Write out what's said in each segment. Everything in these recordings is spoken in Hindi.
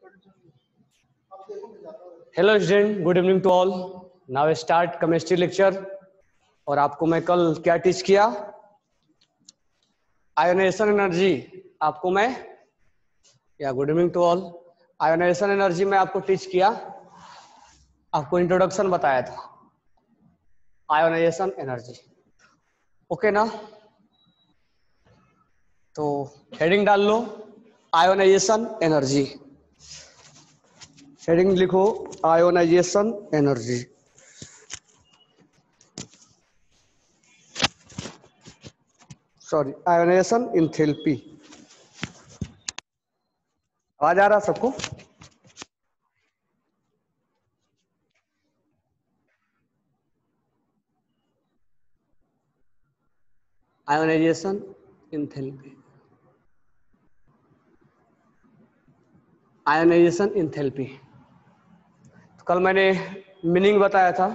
Hello student, good evening to all. Now start chemistry lecture. और आपको मैं कल क्या टीच किया? Ionization energy. आपको मैं good evening to all. Ionization energy में आपको टीच किया, आपको इंट्रोडक्शन बताया था आयोनाइजेशन एनर्जी। ओके ना? तो हेडिंग डाल लो, आयोनाइजेशन एनर्जी। हेडिंग लिखो, ionization energy. Sorry, ionization enthalpy. आवाज आ रहा सबको? Ionization enthalpy, ionization enthalpy. तो कल मैंने मीनिंग बताया था,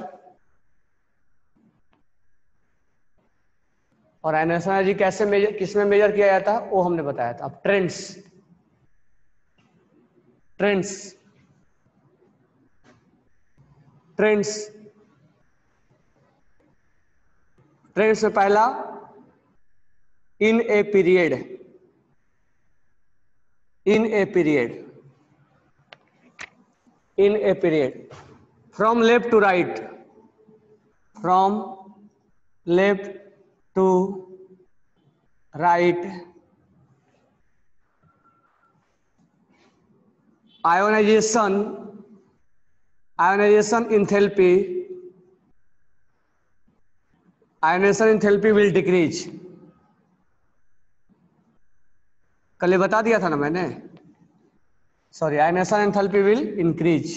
और आयोनाइजेशन एनर्जी कैसे मेजर, किसमें मेजर किया जाता है वो हमने बताया था। अब ट्रेंड्स ट्रेंड्स ट्रेंड्स ट्रेंड्स में पहला, in a period, in a period, in a period, from left to right, from left to right, ionization enthalpy, ionization enthalpy will decrease. कल ये बता दिया था ना मैंने। Sorry, ionization enthalpy will increase.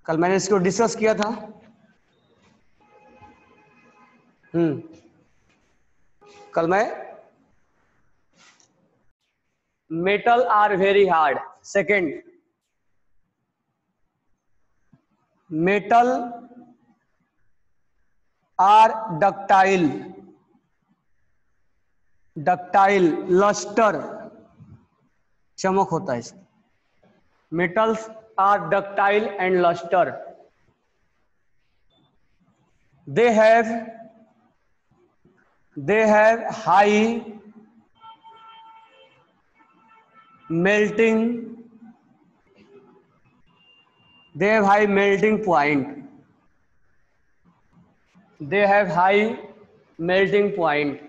कल मैंने इसको डिस्कस किया था। कल मैं metal are very hard, second, metal are ductile, ductile lustre, चमक होता है इसमें। Metals are ductile and lustre, they have high melting, they have high melting point, they have high melting point.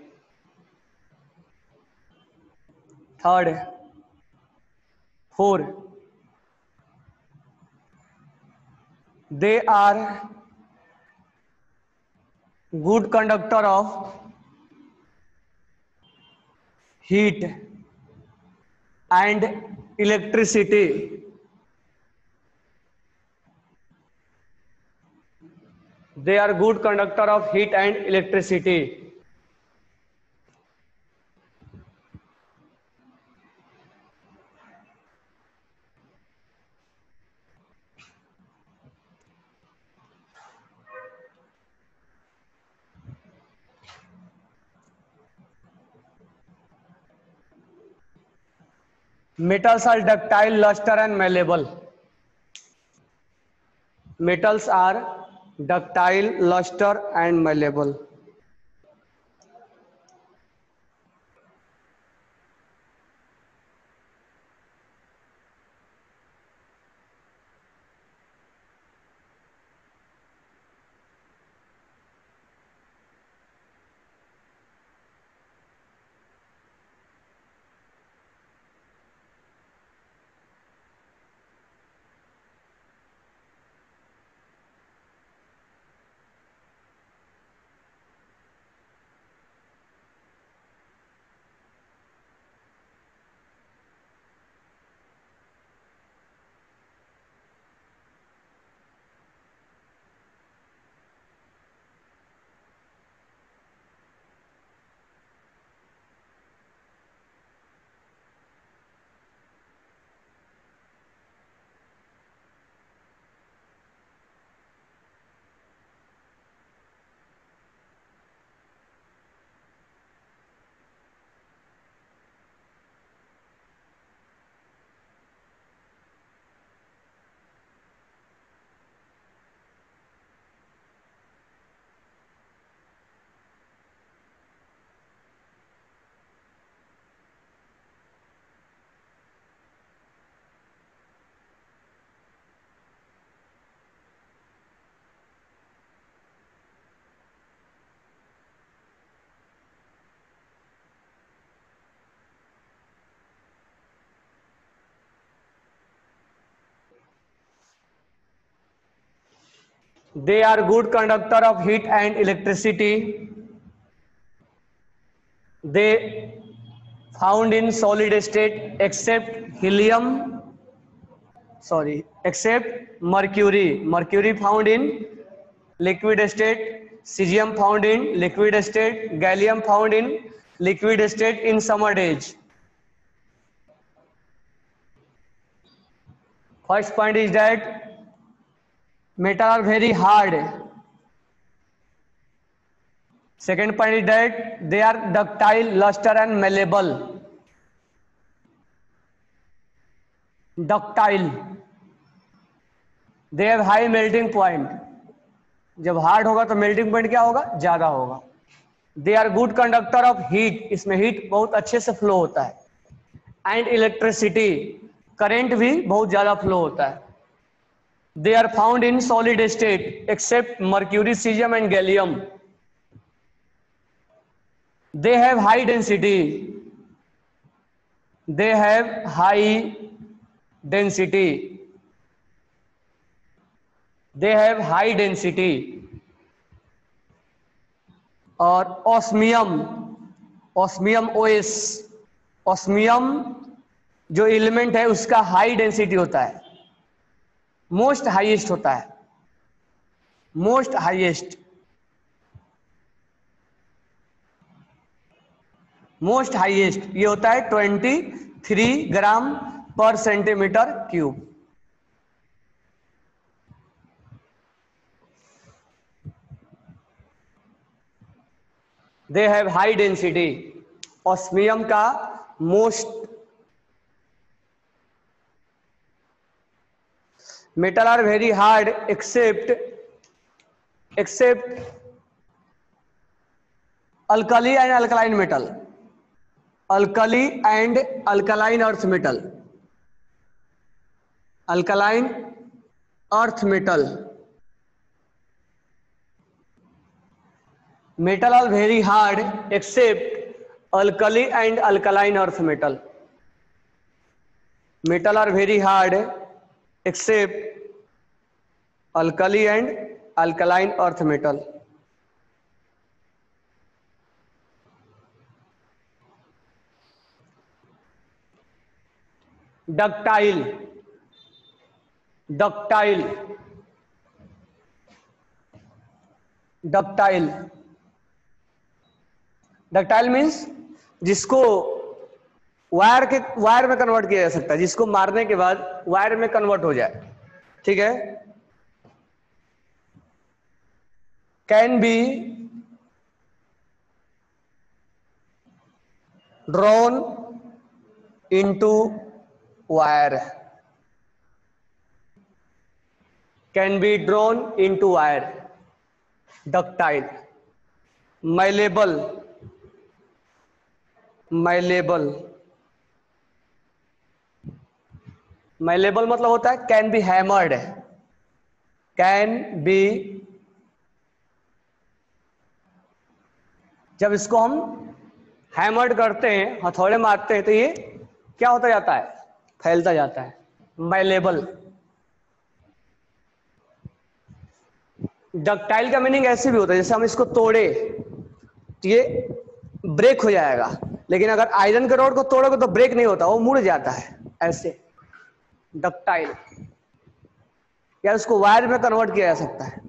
Third, 4, they are good conductor of heat and electricity, they are good conductor of heat and electricity. Metals are ductile, luster and malleable. Metals are ductile, luster and malleable. They are good conductor of heat and electricity. They found in solid state except except mercury. Mercury found in liquid state. Cesium found in liquid state. Gallium found in liquid state in summer days. First point is that metal are very hard. Second point is that they are ductile, luster and malleable. Ductile. They have high melting point. जब हार्ड होगा तो मेल्टिंग पॉइंट क्या होगा, ज्यादा होगा. They are good conductor of heat, इसमें हीट बहुत अच्छे से फ्लो होता है. एंड इलेक्ट्रिसिटी, करंट भी बहुत ज्यादा फ्लो होता है. They are found in solid state except mercury, caesium and gallium. They have high density. They have high density. They have high density. और ऑस्मियम, ऑस्मियम ओएस, ऑस्मियम जो एलिमेंट है उसका हाई डेंसिटी होता है, मोस्ट हाईएस्ट होता है, मोस्ट हाईएस्ट. मोस्ट हाईएस्ट ये होता है 23 gram per centimetre cube. They have high density. Osmium का most. Metal are very hard except alkali and alkaline metal. Alkali and alkaline earth metal. Alkaline earth metal. Metal are very hard except alkali and alkaline earth metal. Metal are very hard except alkali and alkaline earth metal. Ductile. Ductile. Ductile. Ductile means जिसको वायर में कन्वर्ट किया जा सकता है, जिसको मारने के बाद वायर में कन्वर्ट हो जाए. ठीक है. Can be drawn into wire. Can be drawn into wire. Ductile. Malleable. Malleable. Malleable मतलब होता है can be hammered. Can be, जब इसको हम हैमर्ड करते हैं, हथौड़े मारते हैं, तो ये क्या होता जाता है, फैलता जाता है. माइलेबल. डक्टाइल का मीनिंग ऐसे भी होता है जैसे हम इसको तोड़े तो ये ब्रेक हो जाएगा, लेकिन अगर आयरन के रॉड को तोड़ोगे तो ब्रेक नहीं होता, वो मुड़ जाता है ऐसे. डक्टाइल. या उसको वायर में कन्वर्ट किया जा सकता है.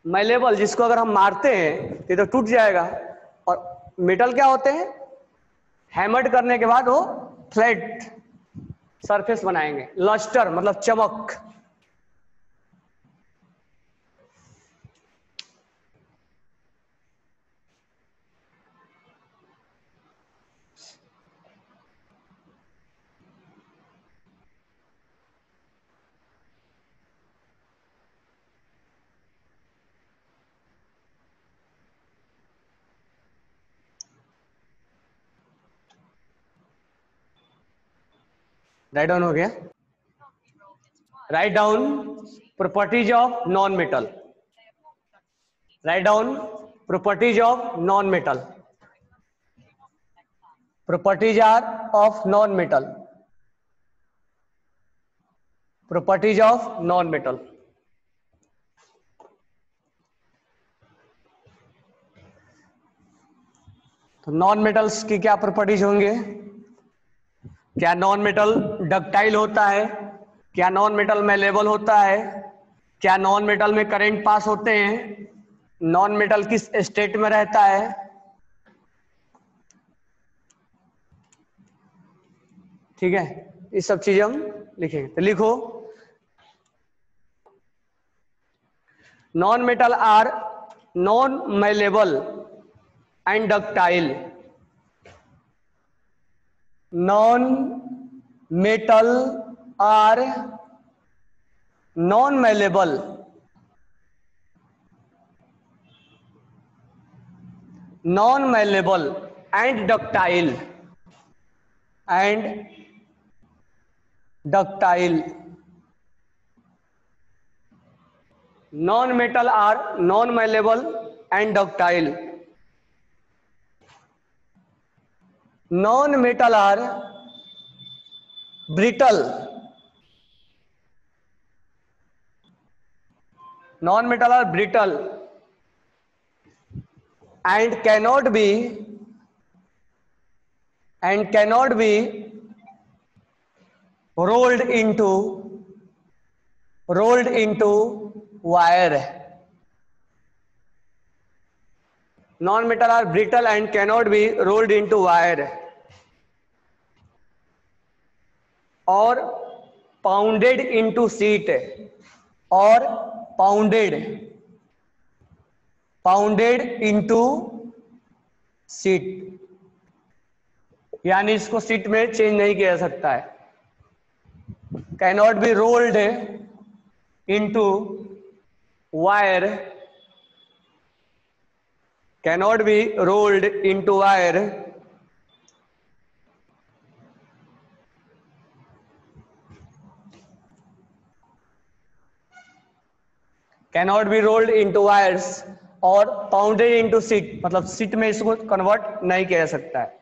माइलेबल, जिसको अगर हम मारते हैं तो टूट जाएगा. और मेटल क्या होते हैं, हैमर्ड करने के बाद वो फ्लैट सरफेस बनाएंगे. लस्टर मतलब चमक. राइट डाउन हो गया. Write down properties of non metal. Write down properties of non metal. Properties are of non metal. Properties of non metal. Non metals की क्या प्रॉपर्टीज होंगे? क्या नॉन मेटल डक्टाइल होता है? क्या नॉन मेटल मैलेबल होता है? क्या नॉन मेटल में करंट पास होते हैं? नॉन मेटल किस स्टेट में रहता है? ठीक है, ये सब चीजें हम लिखेंगे। तो लिखो, non metal are non malleable and ductile. Non metal are non malleable and ductile non-metal are non-malleable and ductile. Non-metal are brittle. Non-metal are brittle and cannot be rolled into wire. Non-metal are brittle and cannot be rolled into wire or pounded into sheet or pounded into sheet. यानी इसको शीट में चेंज नहीं किया जा सकता है. Cannot be rolled into wire. Cannot be rolled into wire cannot be rolled into wires और pounded into sheet, मतलब शीट में इसको कन्वर्ट नहीं किया जा सकता है.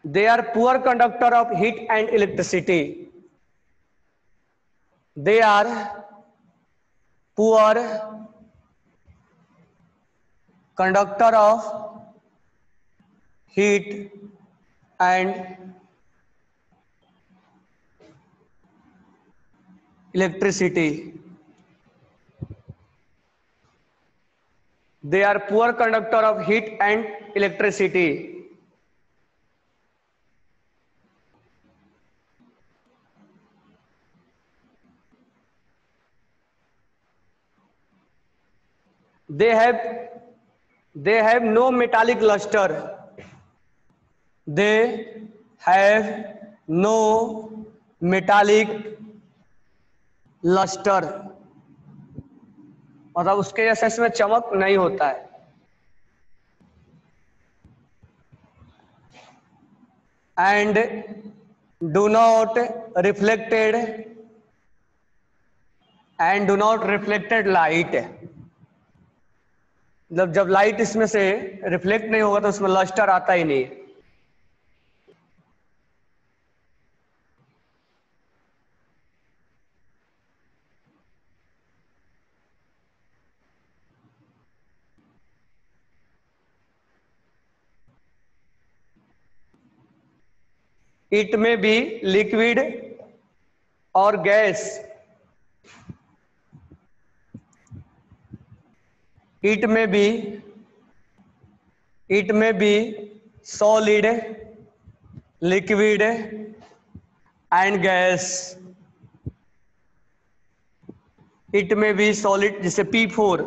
They are poor conductor of heat and electricity. They are poor conductor of heat and electricity. They are poor conductor of heat and electricity. They have no metallic luster. They have no metallic luster. मतलब उसके जैसे इसमें चमक नहीं होता है. And do not reflected light. मतलब जब लाइट इसमें से रिफ्लेक्ट नहीं होगा तो उसमें लस्टर आता ही नहीं. It may be liquid or gas. It may be solid, liquid and gas. It may be solid, जैसे P4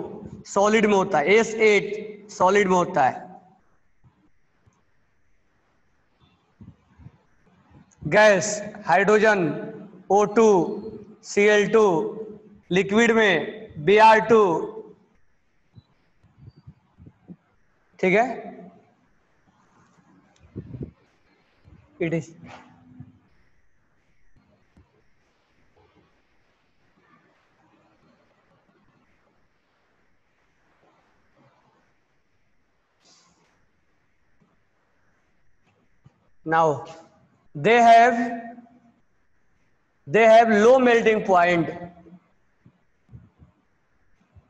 सॉलिड में होता है, S8 सॉलिड में होता है. Gas hydrogen O2 Cl2, liquid में Br2. ठीक है. It is now they have low melting point.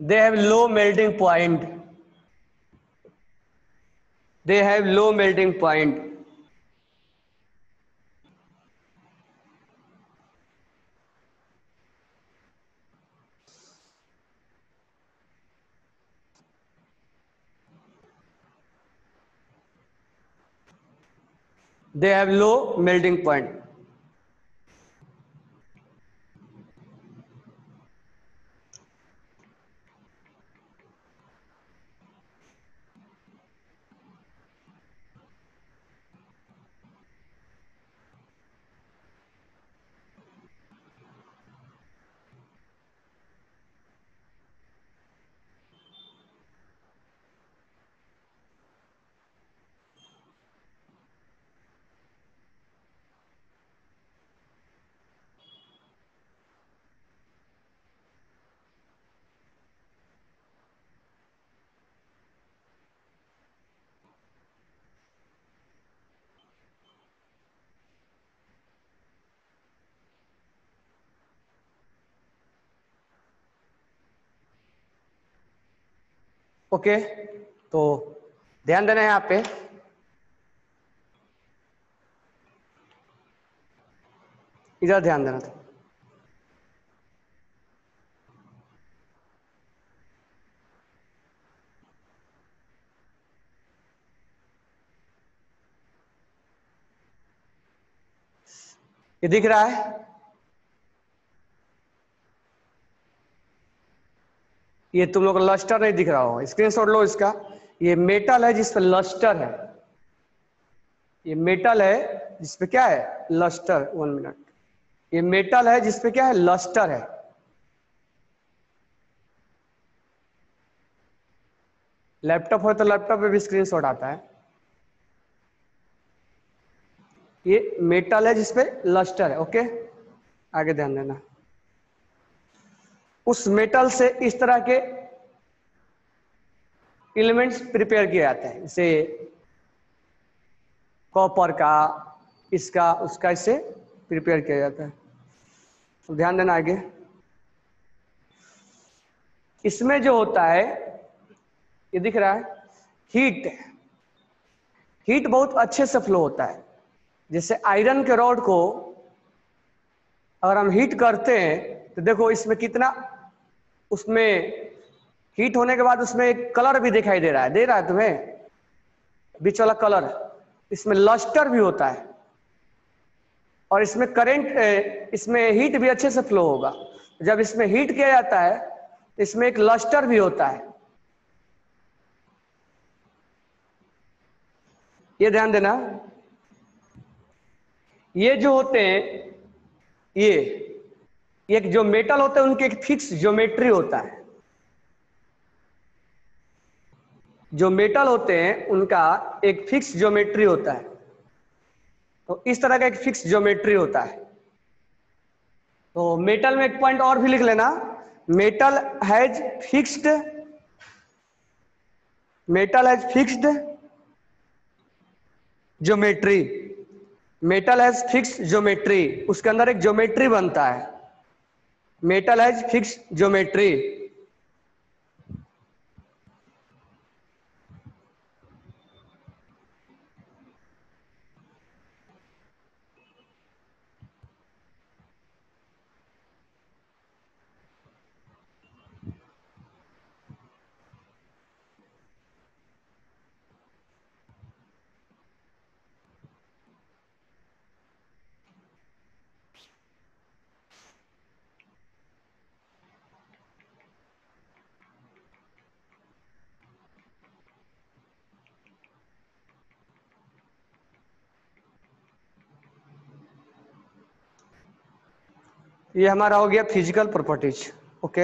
They have low melting point, they have low melting point. They have low melting point. Okay, तो ध्यान देना है यहाँ पे। इधर ध्यान देना था। ये दिख रहा है? ये तुम लोग का लस्टर नहीं दिख रहा हो, स्क्रीनशॉट लो इसका। ये मेटल है जिस पे लस्टर है, ये मेटल है जिस पे क्या है? लस्टर। 1 मिनट। ये मेटल है जिस पे क्या है? लस्टर है। लैपटॉप हो तो लैपटॉप पे भी स्क्रीनशॉट आता है। ये मेटल है जिस पे लस्टर है। ओके, आगे ध्यान देना। उस मेटल से इस तरह के एलिमेंट्स प्रिपेयर किए जाते हैं, जैसे कॉपर का, इसका, उसका, इससे प्रिपेयर किया जाता है। तो ध्यान देना आगे। इसमें जो होता है, ये दिख रहा है, हीट। हीट बहुत अच्छे से फ्लो होता है। जैसे आयरन के रॉड को अगर हम हीट करते हैं तो देखो इसमें कितना, उसमें हीट होने के बाद उसमें एक कलर भी दिखाई दे रहा है। दे रहा है तुम्हें बीच वाला कलर? इसमें लस्टर भी होता है और इसमें करंट, इसमें हीट भी अच्छे से फ्लो होगा। जब इसमें हीट किया जाता है इसमें एक लस्टर भी होता है। ये ध्यान देना। ये जो होते हैं, ये एक जो मेटल होते हैं उनके एक फिक्स ज्योमेट्री होता है। जो मेटल होते हैं उनका एक फिक्स ज्योमेट्री होता है। तो इस तरह का एक फिक्स ज्योमेट्री होता है। तो मेटल में एक पॉइंट और भी लिख लेना, metal has fixed, metal has fixed geometry. Metal has fixed geometry, उसके अंदर एक ज्योमेट्री बनता है। Metal has fixed geometry. ये हमारा हो गया फिजिकल प्रॉपर्टीज। ओके,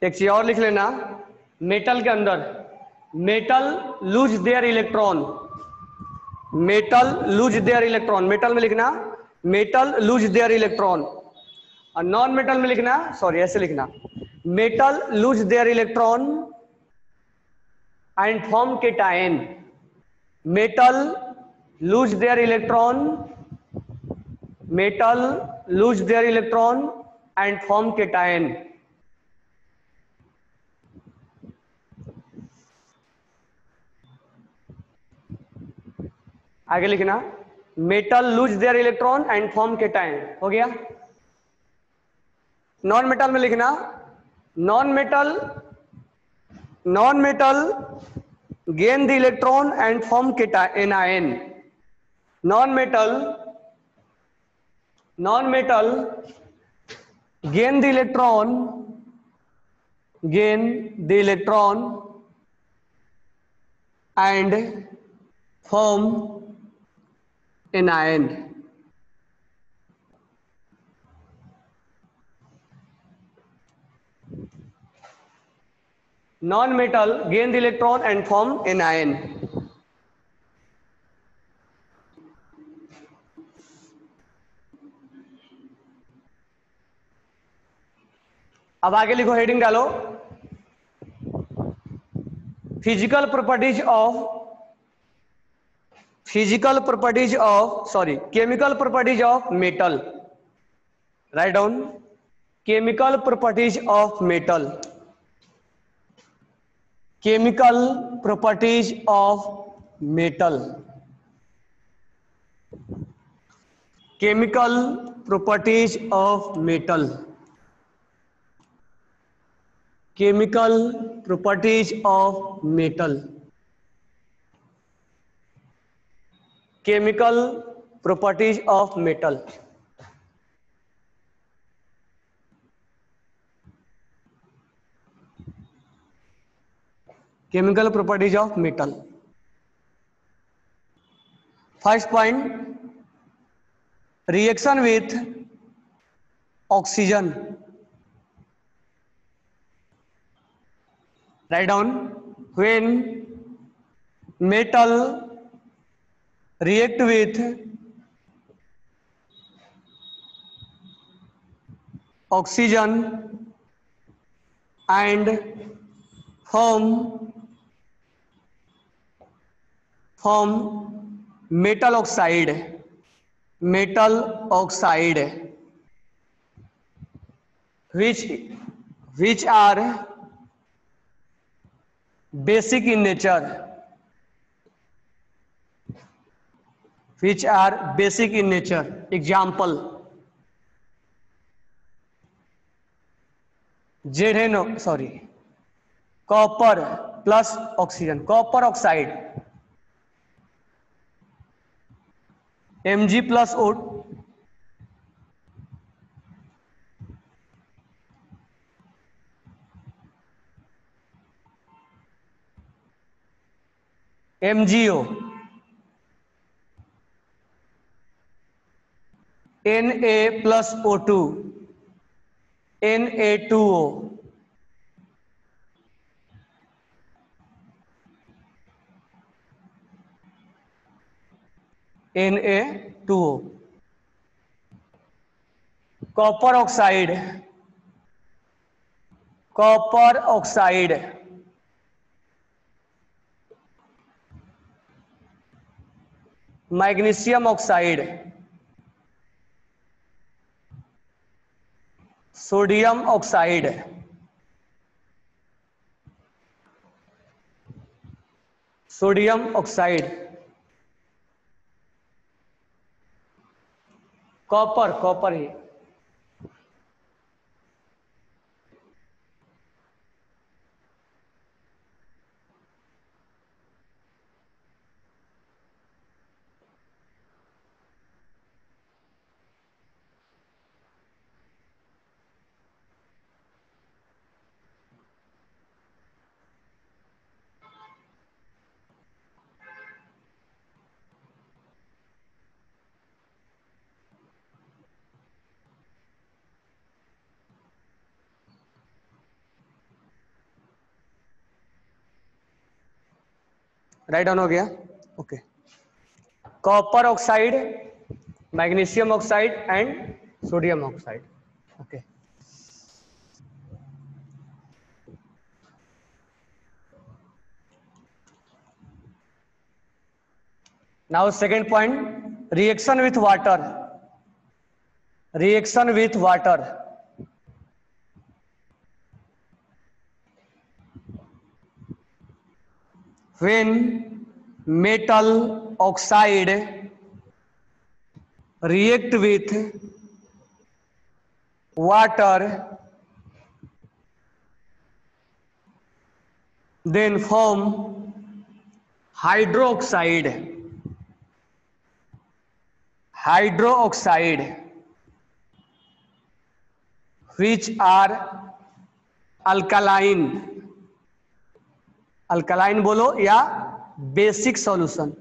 एक चीज और लिख लेना, मेटल के अंदर metal lose their electron, metal lose their electron, metal में लिखना मेटल लूज देयर इलेक्ट्रॉन। और नॉन मेटल में लिखना, सॉरी ऐसे लिखना, metal lose their electron and form cation, metal lose their electron, metal lose their electron and form cation. आगे लिखना, metal lose their electron and form cation, हो गया। नॉन मेटल में लिखना, non metal gain the electron and form anion, non metal gain the electron and form anion. non-metal gain the electron and form anion। अब आगे लिखो, हेडिंग डालो, physical properties of chemical properties of metal. Write down, chemical properties of metal, chemical properties of metal, chemical properties of metal, chemical properties of metal, chemical properties of metal. Chemical properties of metal. First point, reaction with oxygen. Write down, when metal react with oxygen and form metal oxide, which are basic in nature, example copper plus oxygen, copper oxide, Mg plus O, MgO, Na plus O2, Na2O, Na2O, copper oxide, magnesium oxide, sodium oxide, copper ही। राइट डाउन हो गया, okay. Copper oxide, magnesium oxide and sodium oxide. Okay. Now second point, reaction with water. Reaction with water. When metal oxide react with water, then form hydroxide. Hydroxide, which are alkaline. Alkaline बोलो या basic solution.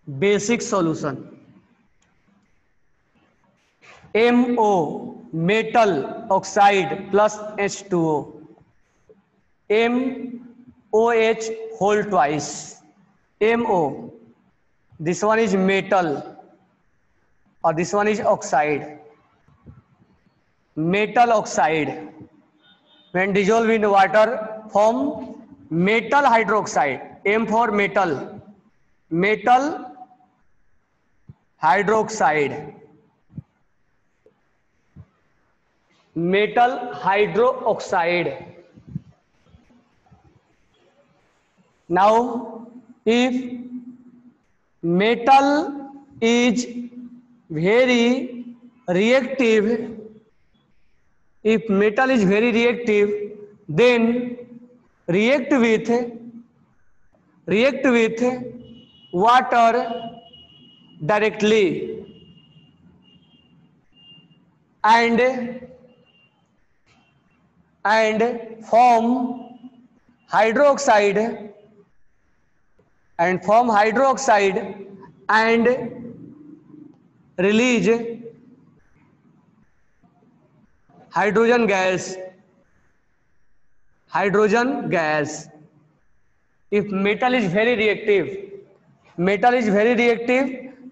Basic solution. MO metal oxide plus H2O. MOH whole twice. MO, this one is metal or this one is oxide. Metal oxide when dissolved in water form metal hydroxide. M for metal. Metal hydroxide. Metal hydroxide. Now if metal is very reactive, if metal is very reactive, then react with water directly and form hydroxide and release hydrogen gas. If metal is very reactive,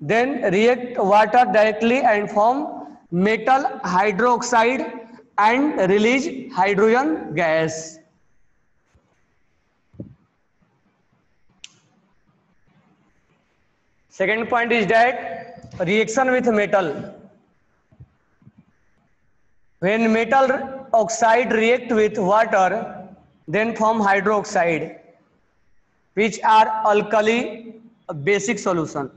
then react water directly and form metal hydroxide and release hydrogen gas. Second point is that reaction with metal. When metal oxide react with water, then form hydroxide, which are alkali basic solution.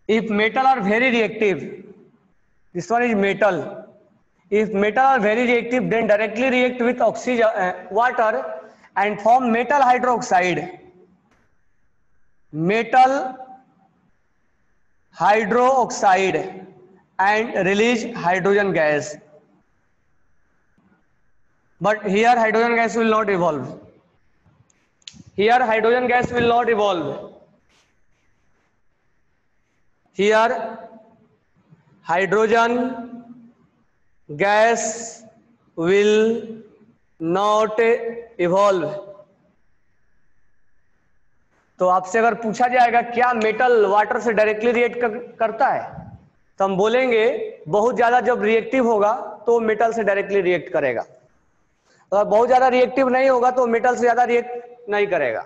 If metal are very reactive, this one is metal. If metal are very reactive, then directly react with oxygen, water and form metal hydroxide. Metal hydroxide and release hydrogen gas. But here hydrogen gas will not evolve. Here hydrogen gas will not evolve. Here hydrogen gas will not evolve. तो आपसे अगर पूछा जाएगा क्या मेटल वाटर से डायरेक्टली रिएक्ट करता है, तो हम बोलेंगे बहुत ज्यादा जब रिएक्टिव होगा तो मेटल से डायरेक्टली रिएक्ट करेगा. अगर बहुत ज्यादा रिएक्टिव नहीं होगा तो मेटल से ज्यादा रिएक्ट नहीं करेगा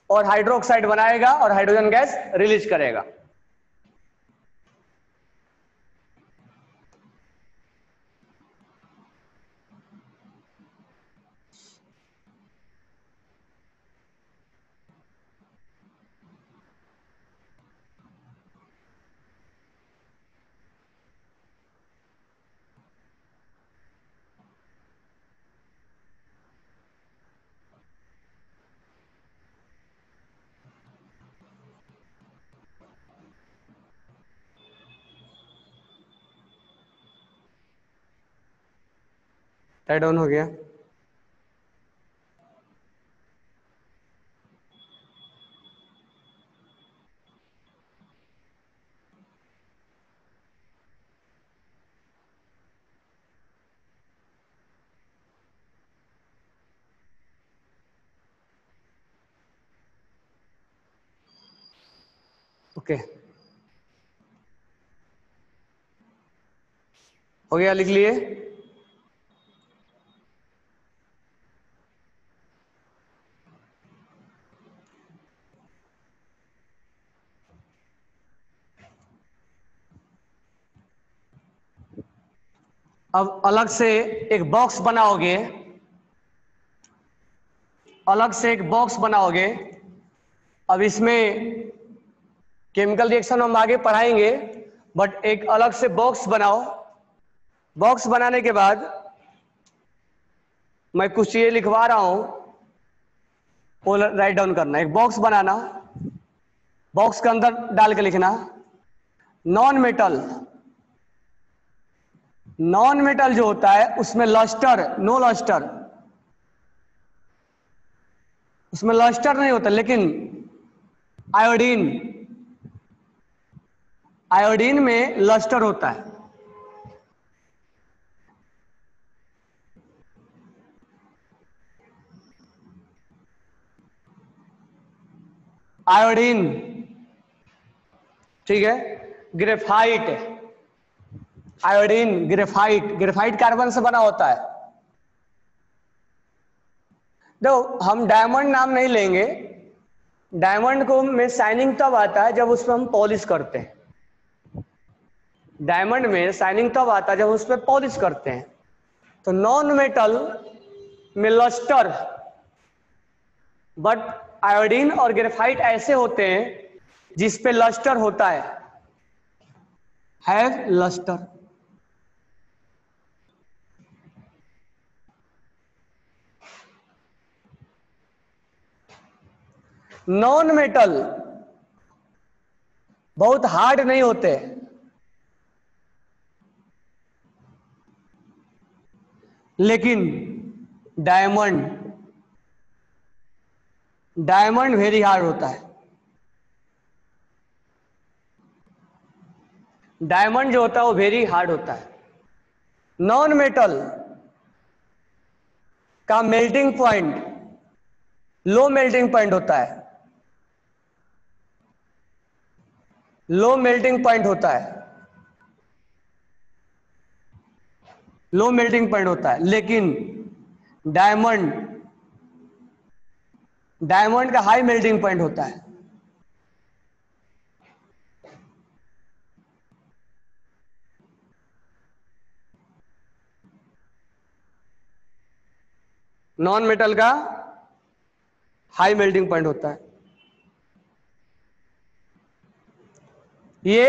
और हाइड्रोक्साइड बनाएगा और हाइड्रोजन गैस रिलीज करेगा. टाइट डाउन हो गया. ओके, हो गया, लिख लिए। अब अलग से एक बॉक्स बनाओगे, अलग से एक बॉक्स बनाओगे। अब इसमें केमिकल रिएक्शन हम आगे पढ़ाएंगे, बट एक अलग से बॉक्स बनाओ। बॉक्स बनाने के बाद मैं कुछ चीजें लिखवा रहा हूं, वो राइट डाउन करना। एक बॉक्स बनाना, बॉक्स के अंदर डाल के लिखना नॉन मेटल। नॉन मेटल जो होता है उसमें लस्टर, नो लस्टर, उसमें लस्टर नहीं होता, लेकिन आयोडीन, आयोडीन में लस्टर होता है। आयोडीन, ठीक है। Graphite, iodine, graphite, graphite carbon से बना होता है। देखो हम डायमंड नाम नहीं लेंगे, डायमंड को में शाइनिंग तब आता है जब उसमें हम पॉलिश करते हैं। डायमंड में शाइनिंग तब आता है जब उस पर पॉलिश करते हैं। तो नॉन मेटल में लस्टर, बट आयोडीन और ग्रेफाइट ऐसे होते हैं जिस पे लस्टर होता है, हैव लस्टर। नॉन मेटल बहुत हार्ड नहीं होते, लेकिन डायमंड, डायमंड वेरी हार्ड होता है। डायमंड जो होता है वो वेरी हार्ड होता है। नॉन मेटल का melting point low melting point होता है, लो मेल्टिंग पॉइंट होता है, लो मेल्टिंग पॉइंट होता है। लेकिन डायमंड, डायमंड का हाई मेल्टिंग पॉइंट होता है। नॉन मेटल का हाई मेल्टिंग पॉइंट होता है। ये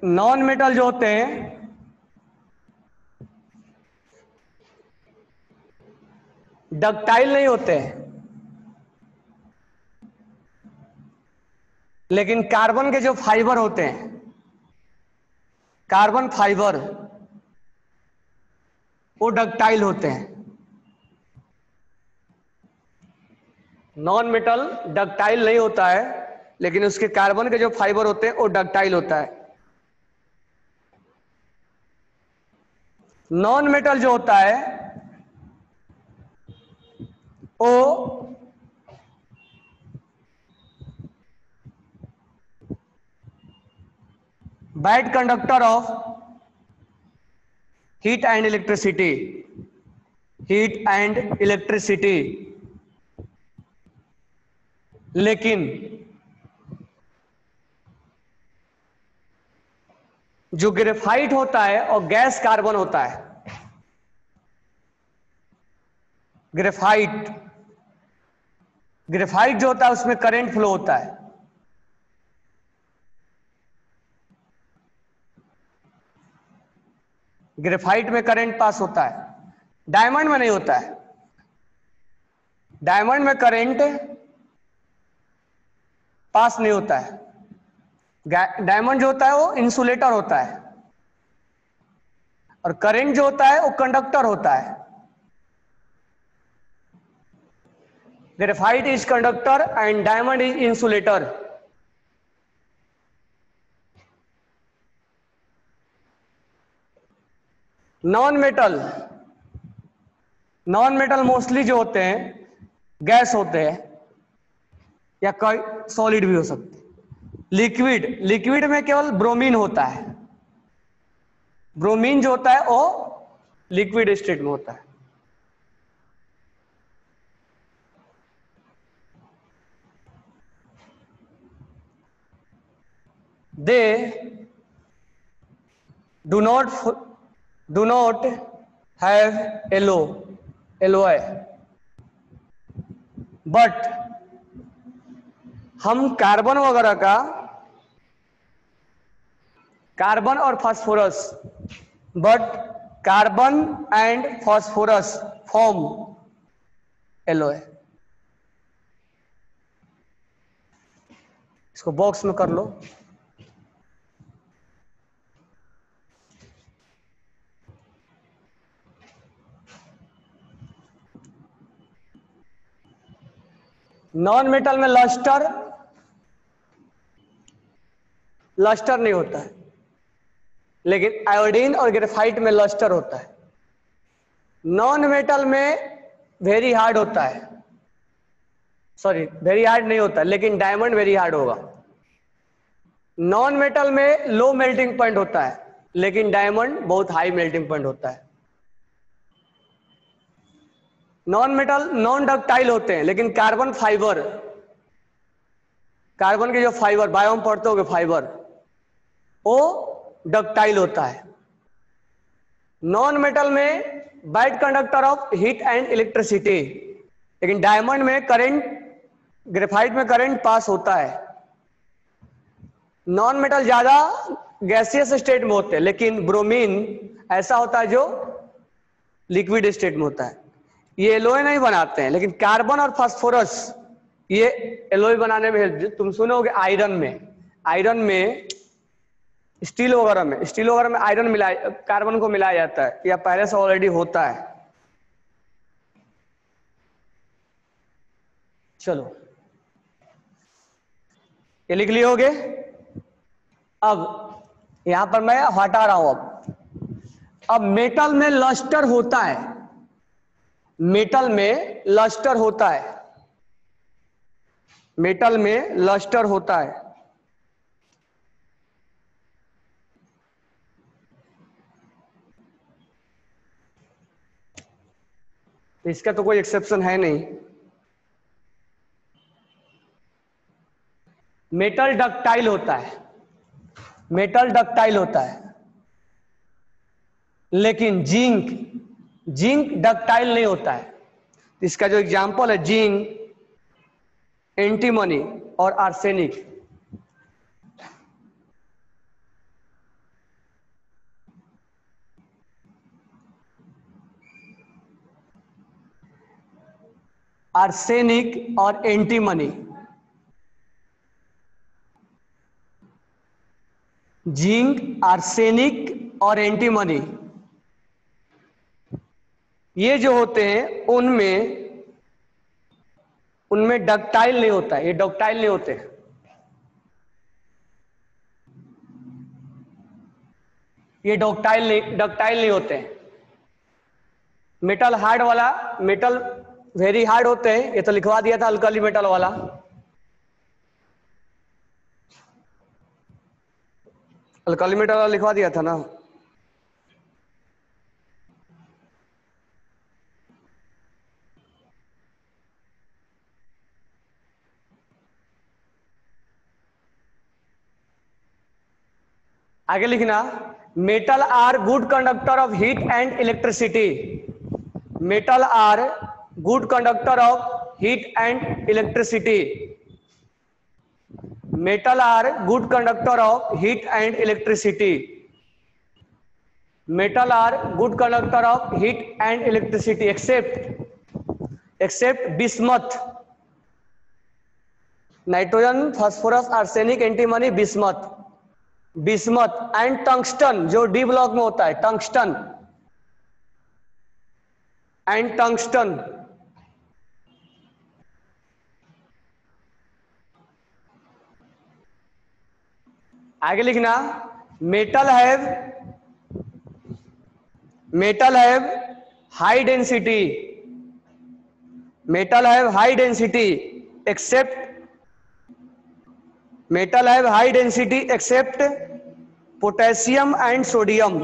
नॉन मेटल जो होते हैं डक्टाइल नहीं होते हैं, लेकिन कार्बन के जो फाइबर होते हैं, कार्बन फाइबर, वो डक्टाइल होते हैं। नॉन मेटल डक्टाइल नहीं होता है, लेकिन उसके कार्बन के जो फाइबर होते हैं वो डक्टाइल होता है। नॉन मेटल जो होता है वो bad conductor of heat and electricity, heat and electricity, लेकिन जो ग्रेफाइट होता है और गैस कार्बन होता है, ग्रेफाइट, ग्रेफाइट जो होता है उसमें करंट फ्लो होता है। ग्रेफाइट में करंट पास होता है, डायमंड में नहीं होता है। डायमंड में करंट पास नहीं होता है। डायमंड जो होता है वो इंसुलेटर होता है, और करंट जो होता है वो कंडक्टर होता है। Graphite is conductor and diamond is insulator. Non metal, non metal mostly जो होते हैं गैस होते हैं, या कोई सॉलिड भी हो सकते हैं, लिक्विड, लिक्विड में केवल ब्रोमीन होता है, ब्रोमीन जो होता है वो लिक्विड स्टेट में होता है। They do not have LOI, but हम कार्बन वगैरह का, कार्बन और phosphorus, but carbon and phosphorus form LOI। इसको बॉक्स में कर लो। नॉन मेटल में लस्टर नहीं होता है, लेकिन आयोडीन और ग्रेफाइट में लस्टर होता है। नॉन मेटल में वेरी हार्ड होता है, सॉरी वेरी हार्ड नहीं होता, लेकिन डायमंड वेरी हार्ड होगा। नॉन मेटल में लो मेल्टिंग पॉइंट होता है, लेकिन डायमंड बहुत हाई मेल्टिंग पॉइंट होता है। नॉन मेटल नॉन डक्टाइल होते हैं, लेकिन कार्बन फाइबर, कार्बन के जो फाइबर बायोम पढ़ते होगे फाइबर, वो डक्टाइल होता है। नॉन मेटल में bad conductor of heat and electricity, लेकिन डायमंड में करंट, ग्रेफाइट में करंट पास होता है। नॉन मेटल ज्यादा गैसियस स्टेट में होते हैं, लेकिन ब्रोमीन ऐसा होता है जो लिक्विड स्टेट में होता है। ये एलॉय नहीं बनाते हैं, लेकिन कार्बन और फास्फोरस ये एलॉय बनाने में हेल्प। तुम सुनोगे आयरन में स्टील वगैरह में आयरन मिलाया, कार्बन को मिलाया जाता है, या पहले से ऑलरेडी होता है। चलो ये लिख लियोगे। अब यहां पर मैं हटा रहा हूं। अब मेटल में लस्टर होता है, मेटल में लस्टर होता है, मेटल में लस्टर होता है। इसका तो कोई एक्सेप्शन है नहीं। मेटल डक्टाइल होता है, मेटल डक्टाइल होता है, लेकिन जिंक डक्टाइल नहीं होता है। इसका जो एग्जांपल है जिंक, एंटीमनी और आर्सेनिक। आर्सेनिक और एंटीमनी, जिंक, आर्सेनिक और एंटीमनी, ये जो होते हैं उनमें डक्टाइल नहीं होता है, ये डक्टाइल नहीं होते। ये डक्टाइल नहीं होते हैं। मेटल हार्ड वाला, मेटल वेरी हार्ड होते हैं, ये तो लिखवा दिया था अल्कली मेटल वाला। अल्कली मेटल वाला लिखवा दिया था ना। आगे लिखना, metal are good conductor of heat and electricity. Metal are good conductor of heat and electricity. Metal are good conductor of heat and electricity. Metal are good conductor of heat and electricity except bismuth, nitrogen, phosphorus, arsenic, antimony, bismuth and tungsten, जो डी ब्लॉक में होता है, टंगस्टन एंड टंगस्टन। आगे लिखना, metal have high density, metal have high density except metal have high density except potassium and sodium.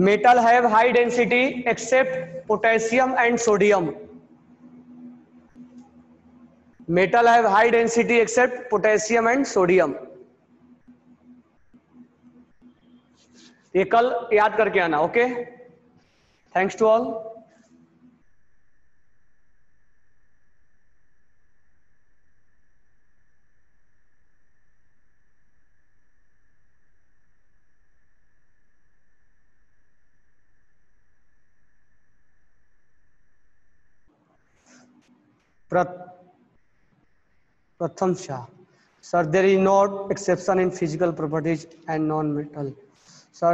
Metal have high density except potassium and sodium. Metal have high density except potassium and sodium. ये कल याद करके आना. Okay, thanks to all. Pratham Shah. Sir, there is no exception in physical properties and non-metal. Sir,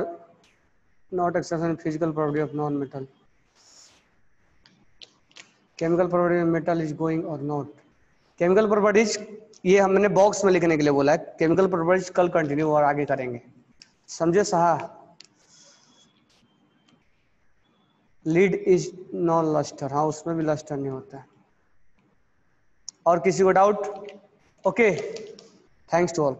not exception in physical property of non-metal. Chemical property of metal is going or not. Chemical properties ये हमने बॉक्स में लिखने के लिए बोला है. केमिकल प्रॉपर्टीज कल कंटिन्यू और आगे करेंगे. समझे Saha? Lead is non lustre. हाँ, उसमें भी लस्टर नहीं होता है. और किसी को doubt? Okay, thanks to all.